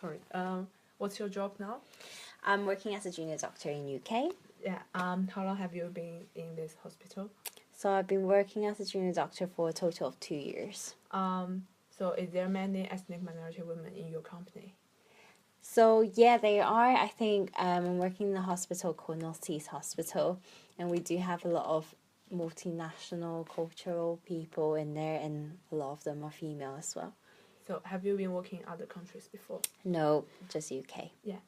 sorry. What's your job now? I'm working as a junior doctor in UK. Yeah. How long have you been in this hospital? So I've been working as a junior doctor for a total of 2 years. So is there many ethnic minority women in your company? So yeah, they are. I think I'm working in a hospital called North East Hospital, and we do have a lot of multinational cultural people in there, and a lot of them are female as well. So have you been working in other countries before? No, just UK. Yeah.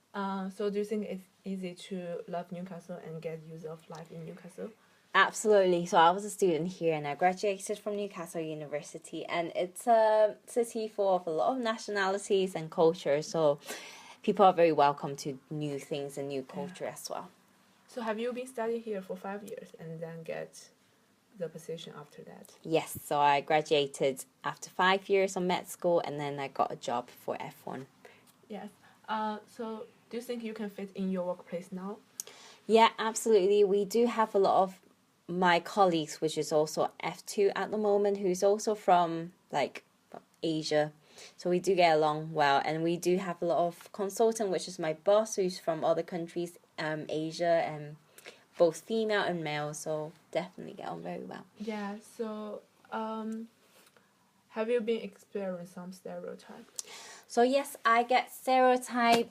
So do you think it's easy to love Newcastle and get used of life in Newcastle? Absolutely. So I was a student here and I graduated from Newcastle University, and it's a city full of a lot of nationalities and cultures. So people are very welcome to new things and new culture as well. So have you been studying here for 5 years and then get the position after that? Yes, so I graduated after 5 years on med school, and then I got a job for F1. Yes. So do you think you can fit in your workplace now? Yeah, absolutely. We do have a lot of my colleagues, which is also F2 at the moment, who's also from like Asia. So we do get along well, and we do have a lot of consultant, which is my boss, who's from other countries, Asia, and both female and male. So definitely get on very well. Yeah. So have you been experiencing some stereotypes? So yes, I get stereotype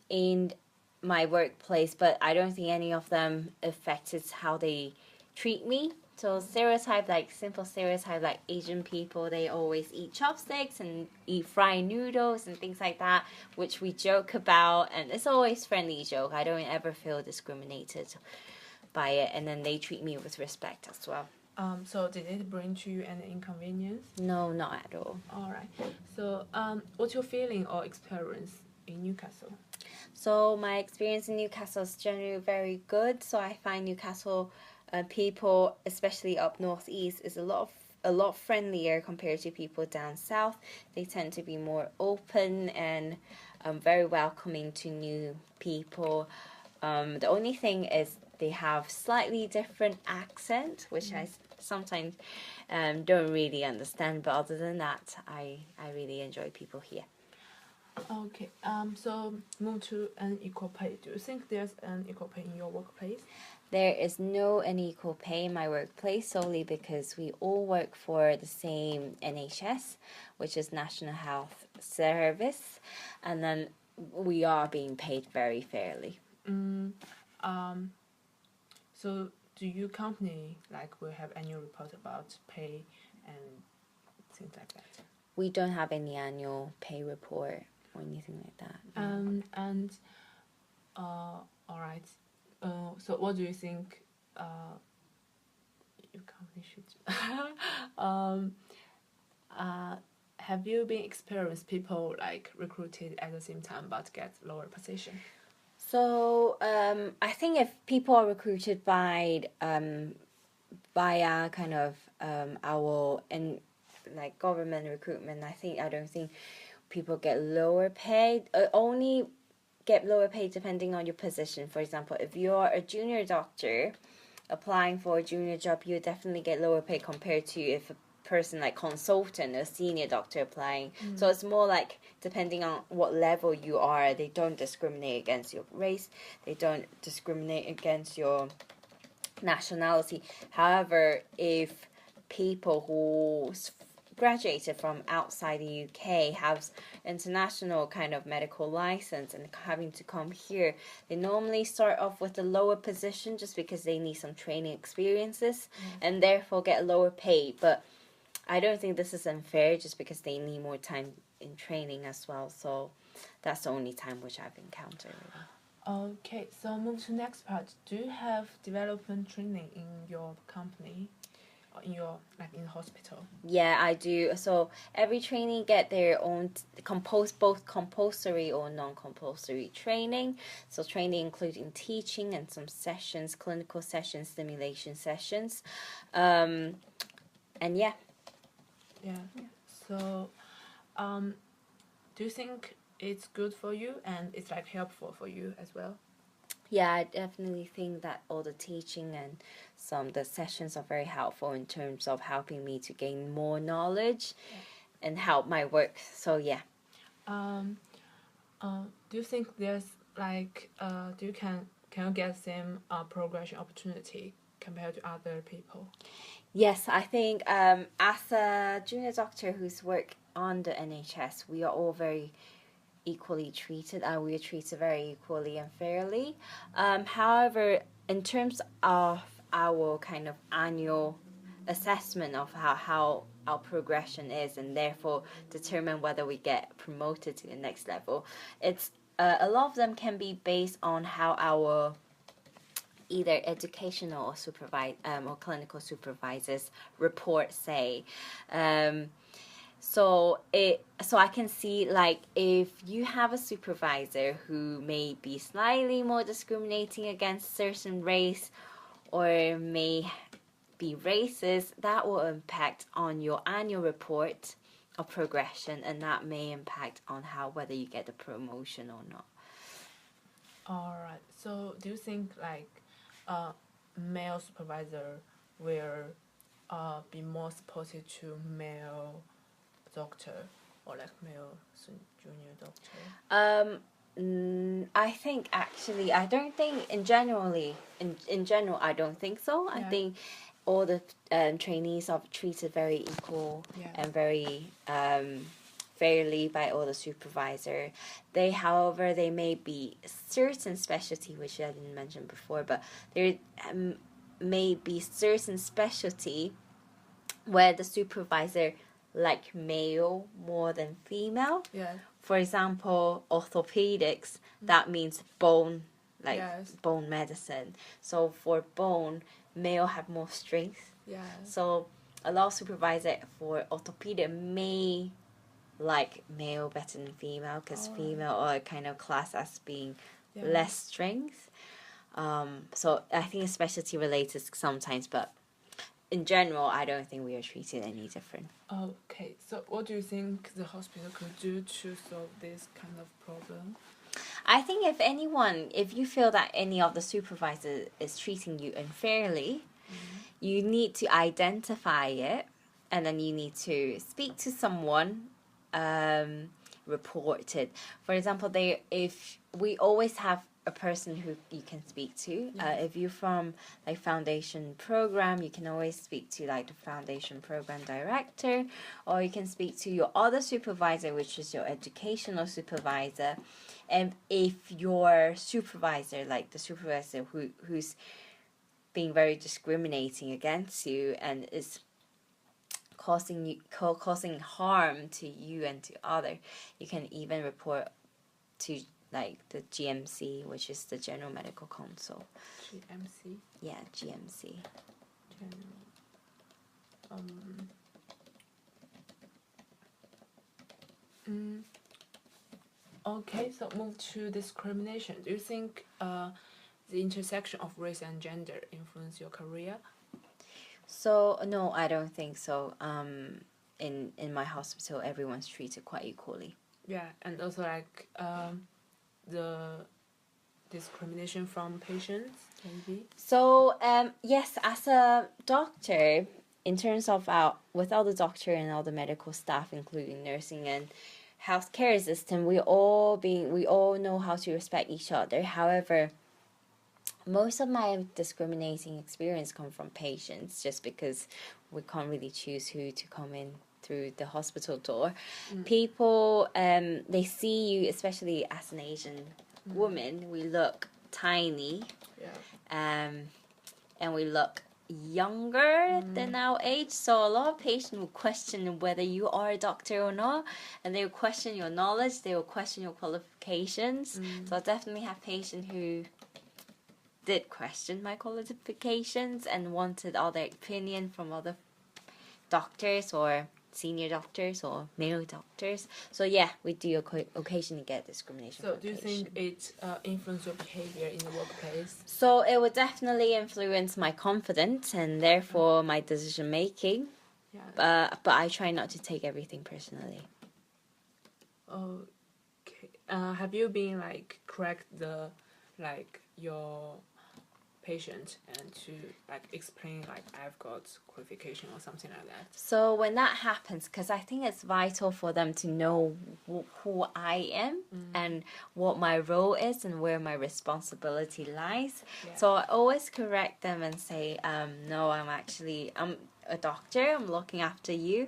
in my workplace, but I don't think any of them affected how they treat me. So simple stereotype like Asian people, they always eat chopsticks and eat fried noodles and things like that, which we joke about, and it's always friendly joke. I don't ever feel discriminated by it, and then they treat me with respect as well. So did it bring to you any inconvenience? No, not at all. All right. So what's your feeling or experience in Newcastle? So my experience in Newcastle is generally very good. So I find Newcastle people, especially up northeast, is a lot friendlier compared to people down south. They tend to be more open and very welcoming to new people. The only thing is they have slightly different accent, which I sometimes don't really understand. But other than that, I really enjoy people here. Okay. So move to unequal pay. Do you think there's an equal pay in your workplace? There is no unequal pay in my workplace solely because we all work for the same NHS, which is National Health Service, and then we are being paid very fairly. So do your company will have annual report about pay and things like that? We don't have any annual pay report or anything like that. All right. So what do you think your company should? Have you been experienced people recruited at the same time but get lower position? So I think if people are recruited by via kind of our government recruitment, I don't think people get lower paid. Only get lower pay depending on your position. For example, if you're a junior doctor applying for a junior job, you definitely get lower pay compared to if a person like consultant or senior doctor applying. So it's more like depending on what level you are. They don't discriminate against your race. They don't discriminate against your nationality. However, if people who graduated from outside the UK have international kind of medical license and having to come here, they normally start off with a lower position just because they need some training experiences and therefore get a lower pay. But I don't think this is unfair just because they need more time in training as well. So that's the only time which I've encountered. Okay, so move to next part. Do you have development training in your company? In your in hospital? Yeah, I do. So every trainee get their own both compulsory or non-compulsory training. So training including teaching and some sessions, clinical sessions, simulation sessions, and yeah. So do you think it's good for you and it's helpful for you as well? Yeah, I definitely think that all the teaching and the sessions are very helpful in terms of helping me to gain more knowledge and help my work. So yeah. Do you think there's like can you get same progression opportunity compared to other people? Yes, I think as a junior doctor who's worked on the NHS, we are all very equally treated, and we are treated very equally and fairly. However, in terms of our kind of annual assessment of how our progression is, and therefore determine whether we get promoted to the next level, it's a lot of them can be based on how our either educational or clinical supervisors report say. So I can see, like, if you have a supervisor who may be slightly more discriminating against certain race or may be racist, that will impact on your annual report of progression, and that may impact on whether you get the promotion or not. All right. So do you think like male supervisor will be more supportive to male doctor or like male junior doctor? I think actually, I don't think in general, I don't think so. I think all the trainees are treated very equal and very fairly by all the supervisor. However, they may be certain specialty, which I didn't mention before, but there may be certain specialty where the supervisor like male more than female. Yeah. For example, orthopedics, that means bone, bone medicine. So for bone, male have more strength. Yeah. So a lot of supervisor for orthopedic may like male better than female, because female are kind of classed as being less strength. So I think it's specialty related sometimes, but in general, I don't think we are treated any different. Okay, so what do you think the hospital could do to solve this kind of problem? I think if you feel that any of the supervisors is treating you unfairly, you need to identify it, and then you need to speak to someone, report it. For example, if we always have a person who you can speak to. If you're from like foundation program, you can always speak to like the foundation program director, or you can speak to your other supervisor, which is your educational supervisor. And if your supervisor, like the supervisor who's being very discriminating against you and is causing harm to you and to other, you can even report to like the GMC, which is the General Medical Council. GMC? Yeah, GMC. Okay, so move to discrimination. Do you think the intersection of race and gender influence your career? So no, I don't think so. In my hospital, everyone's treated quite equally. Yeah, and also like the discrimination from patients, maybe? So, yes, as a doctor, in terms of with all the doctor and all the medical staff, including nursing and healthcare assistant, we all know how to respect each other. However, most of my discriminating experience come from patients, just because we can't really choose who to come in through the hospital door. People, they see you, especially as an Asian woman, we look tiny, and we look younger than our age. So a lot of patients will question whether you are a doctor or not, and they will question your knowledge, they will question your qualifications. So I definitely have patients who did question my qualifications and wanted other opinion from other doctors or senior doctors or male doctors. So yeah, we do occasionally get discrimination. So do you think it influences your behavior in the workplace? So it would definitely influence my confidence and therefore my decision making. Yeah. But I try not to take everything personally. Okay. Have you been like correct your patient and to like explain like I've got qualification or something like that. So when that happens, because I think it's vital for them to know who I am and what my role is and where my responsibility lies. Yeah. So I always correct them and say, no, I'm a doctor. I'm looking after you.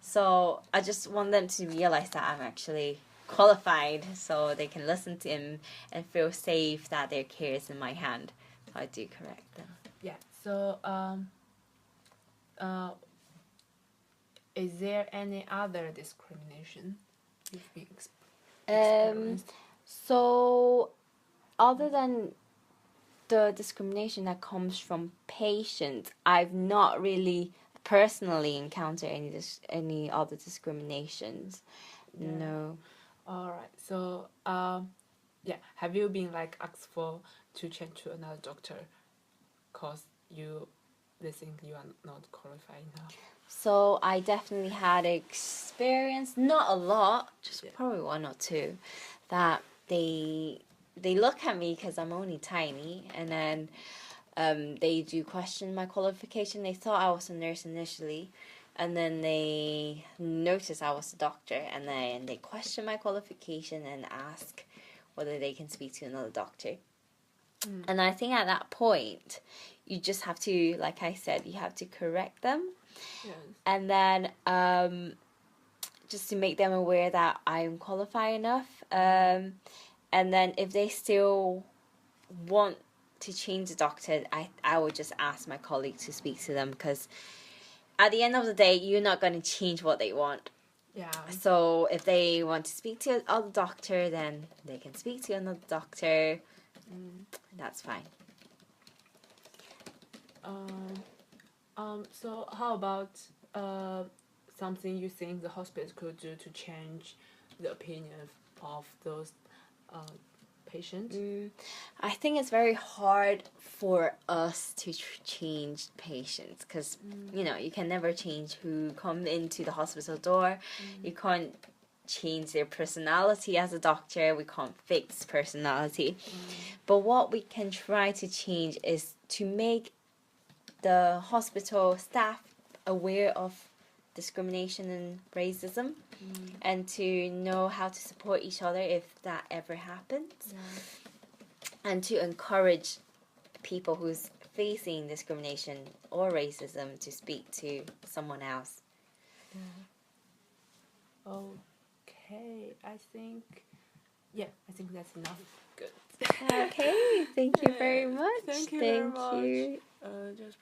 So I just want them to realize that I'm actually qualified, so they can listen to him and feel safe that their care is in my hand. So I do correct them. Yeah. So is there any other discrimination you've been experienced? So other than the discrimination that comes from patients, I've not really personally encountered any other discriminations. Yeah. No. All right. So yeah, have you been like asked for to change to another doctor because they think you are not qualified enough? So I definitely had experience, not a lot, just probably one or two, that they look at me because I'm only tiny, and then they do question my qualification. They thought I was a nurse initially, and then they noticed I was a doctor, and then they question my qualification and ask whether they can speak to another doctor. And I think at that point, you just have to, like I said, you have to correct them. Yes. And then just to make them aware that I'm qualified enough. And then if they still want to change the doctor, I would just ask my colleague to speak to them, because at the end of the day, you're not going to change what they want. Yeah. So if they want to speak to another doctor, then they can speak to another doctor. That's fine. So how about something you think the hospital could do to change the opinion of those patients? I think it's very hard for us to change patients, because you can never change who come into the hospital door. You can't change their personality as a doctor. We can't fix personality. But what we can try to change is to make the hospital staff aware of discrimination and racism, and to know how to support each other if that ever happens, and to encourage people who's facing discrimination or racism to speak to someone else. Okay, I think that's enough. Good. Okay, thank you very much. Thank you very much. Just